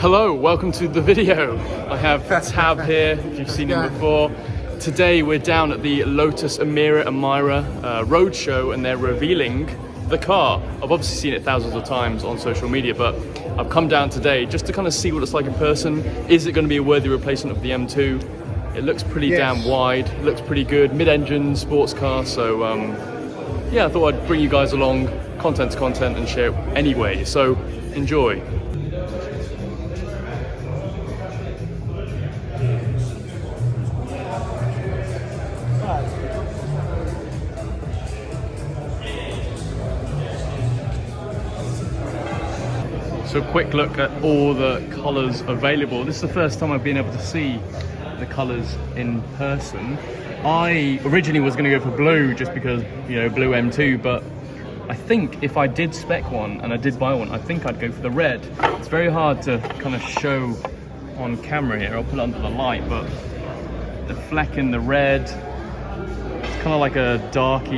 Hello, welcome to the video. I have Tab here, if you've seen him before. Today we're down at the Lotus Emira roadshow and they're revealing the car. I've obviously seen it thousands of times on social media, but I've come down today just to kind of see what it's like in person. Is it going to be a worthy replacement of the M2? It looks pretty damn wide, it looks pretty good, mid-engine sports car, so yeah, I thought I'd bring you guys along, content's content, and share it anyway, so enjoy. So quick look at all the colours available. This is the first time I've been able to see the colours in person. I originally was going to go for blue just because, you know, blue M2, but I think if I did spec one and I did buy one, I think I'd go for the red. It's very hard to kind of show on camera here. I'll put it under the light, but the fleck in the red, it's kind of like a dark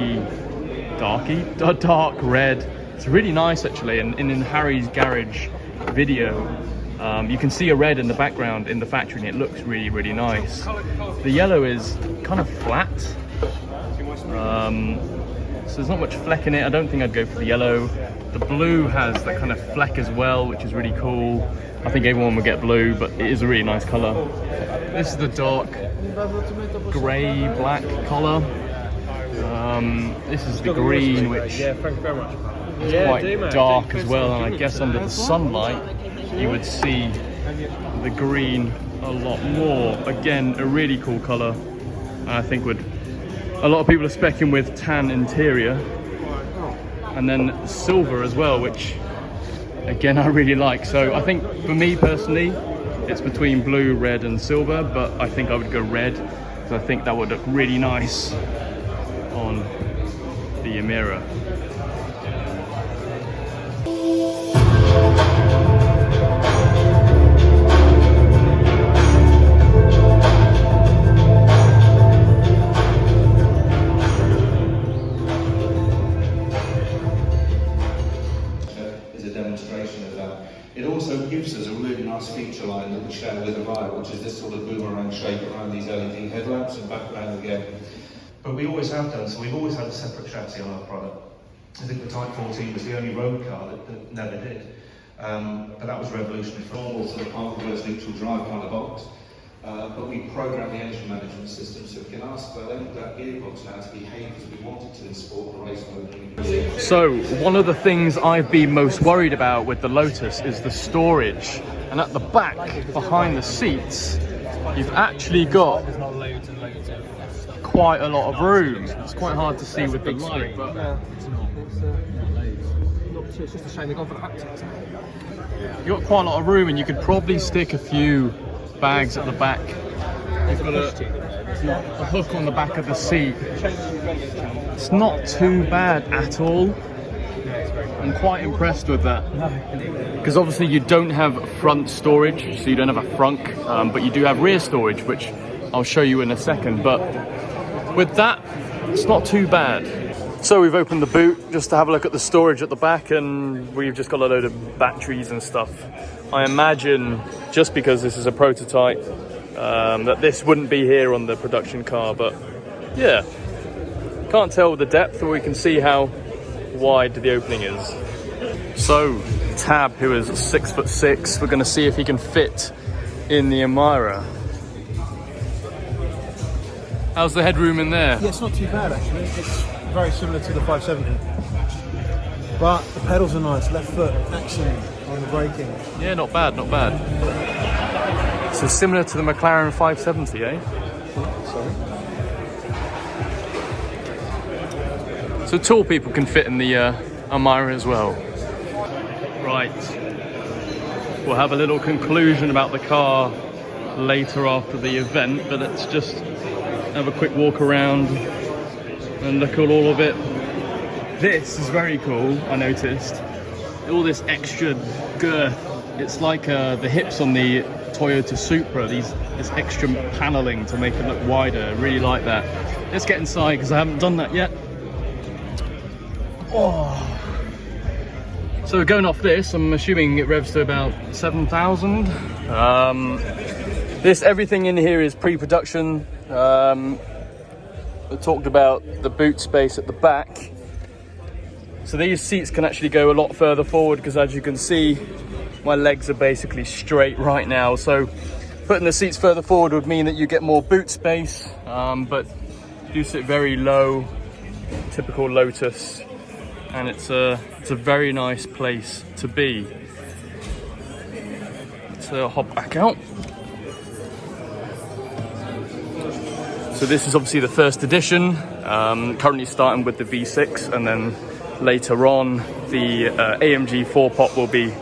red. It's really nice actually, and in Harry's garage video, you can see a red in the background in the factory and it looks really, really nice. The yellow is kind of flat, so there's not much fleck in it. I don't think I'd go for the yellow. The blue has that kind of fleck as well, which is really cool. I think everyone would get blue, but it is a really nice colour. This is the dark grey black colour. This is the green, which is quite dark as well, and I guess under the sunlight you would see the green a lot more. Again, a really cool colour. I think a lot of people are speccing with tan interior, and then silver as well, which again I really like. So I think for me personally it's between blue, red and silver, but I think I would go red because I think that would look really nice on the Emira. It also gives us a really nice feature line that we share with the rider, which is this sort of boomerang shape around these LED headlamps and background again. But we always have done, so we've always had a separate chassis on our product. I think the Type 14 was the only road car that never did. But that was revolutionary for normal sort of half-reverse neutral drive kind of box. But we programmed the engine management system so we can ask that gearbox now to behave as we want it to in sport and race mode. So one of the things I've been most worried about with the Lotus is the storage. And at the back, behind the seats, you've actually got quite a lot of room. It's quite hard to see with the light, but it's just a shame they've gone for the haptics. you've got quite a lot of room, and you could probably stick a few bags at the back. You've got a hook on the back of the seat. It's not too bad at all. I'm quite impressed with that. Because obviously you don't have front storage, so you don't have a frunk, but you do have rear storage, which I'll show you in a second. But with that, it's not too bad. So we've opened the boot just to have a look at the storage at the back, and we've just got a load of batteries and stuff. I imagine, just because this is a prototype, that this wouldn't be here on the production car, but yeah. Can't tell the depth, but we can see how wide the opening is. So, Tab, who is 6'6", we're going to see if he can fit in the Emira. How's the headroom in there? Yeah, it's not too bad actually. It's very similar to the 570. But the pedals are nice, left foot action on the braking. Yeah, not bad, not bad. So similar to the McLaren 570, eh? Sorry. So tall people can fit in the Emira as well. Right. We'll have a little conclusion about the car later after the event, but let's just have a quick walk around and look at all of it. This is very cool, I noticed. All this extra girth. It's like the hips on the Toyota Supra, this extra paneling to make it look wider. I really like that. Let's get inside because I haven't done that yet. Oh, So going off this, I'm assuming it revs to about 7,000. Everything in here is pre-production. I talked about the boot space at the back. So these seats can actually go a lot further forward because, as you can see, my legs are basically straight right now. So putting the seats further forward would mean that you get more boot space, but do sit very low, typical Lotus, and it's a very nice place to be. So I'll hop back out. So this is obviously the first edition, currently starting with the V6, and then later on the AMG 4-pot will be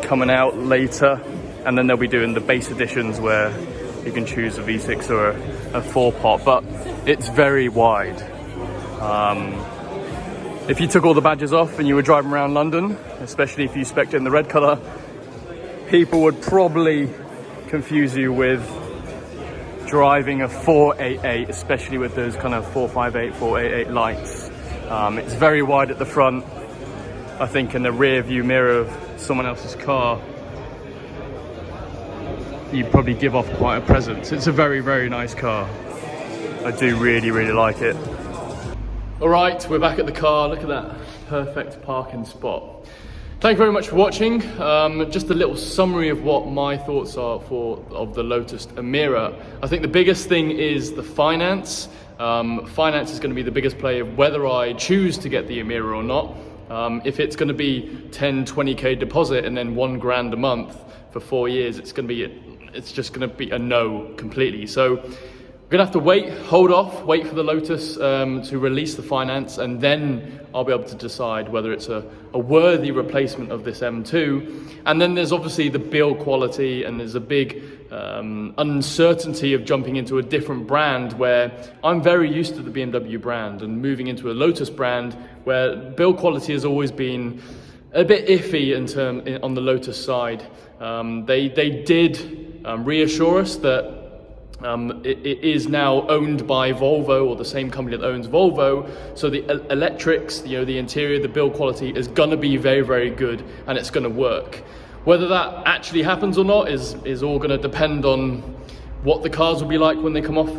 coming out later, and then they'll be doing the base editions where you can choose a V6 or a 4-pot, but it's very wide. If you took all the badges off and you were driving around London, especially if you spec'd in the red colour, people would probably confuse you with driving a 488, especially with those kind of 458, 488 lights. It's very wide at the front. I think in the rear view mirror of someone else's car, you'd probably give off quite a presence. It's a very, very nice car. I do really, really like it. All right, we're back at the car. Look at that perfect parking spot. Thank you very much for watching. Just a little summary of what my thoughts are of the Lotus Emira. I think the biggest thing is the finance. Finance is going to be the biggest play of whether I choose to get the Emira or not. If it's going to be 10, 20k deposit and then £1 a month for 4 years, it's just going to be a no completely. So we're going to have to wait, hold off, wait for the Lotus to release the finance, and then I'll be able to decide whether it's a worthy replacement of this M2. And then there's obviously the build quality, and there's a big uncertainty of jumping into a different brand where I'm very used to the BMW brand, and moving into a Lotus brand where build quality has always been a bit iffy on the Lotus side. They did reassure us that it is now owned by Volvo, or the same company that owns Volvo, so the electrics, the interior, the build quality is going to be very, very good, and it's going to work. Whether that actually happens or not is all going to depend on what the cars will be like when they come off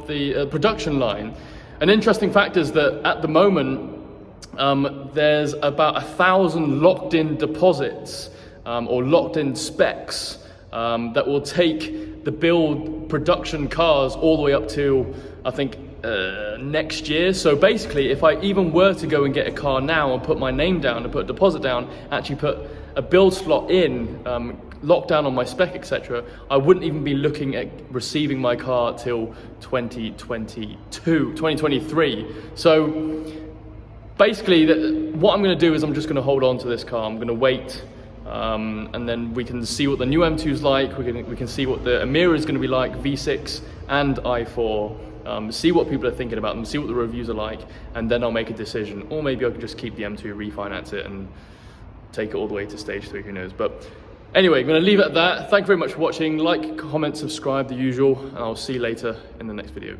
the production line. An interesting fact is that at the moment there's about 1,000 locked-in deposits or locked-in specs that will take the build production cars all the way up to, I think, next year. So basically, if I even were to go and get a car now and put my name down and put a deposit down, actually put a build slot in, locked down on my spec, etc., I wouldn't even be looking at receiving my car till 2023. So basically, what I'm going to do is I'm just going to hold on to this car. I'm going to wait. And then we can see what the new M2's like. We can see what the Emira is going to be like, V6 and i4. See what people are thinking about them, see what the reviews are like, and then I'll make a decision. Or maybe I can just keep the M2, refinance it, and take it all the way to stage 3. Who knows? But anyway, I'm going to leave it at that. Thank you very much for watching. Like, comment, subscribe, the usual, and I'll see you later in the next video.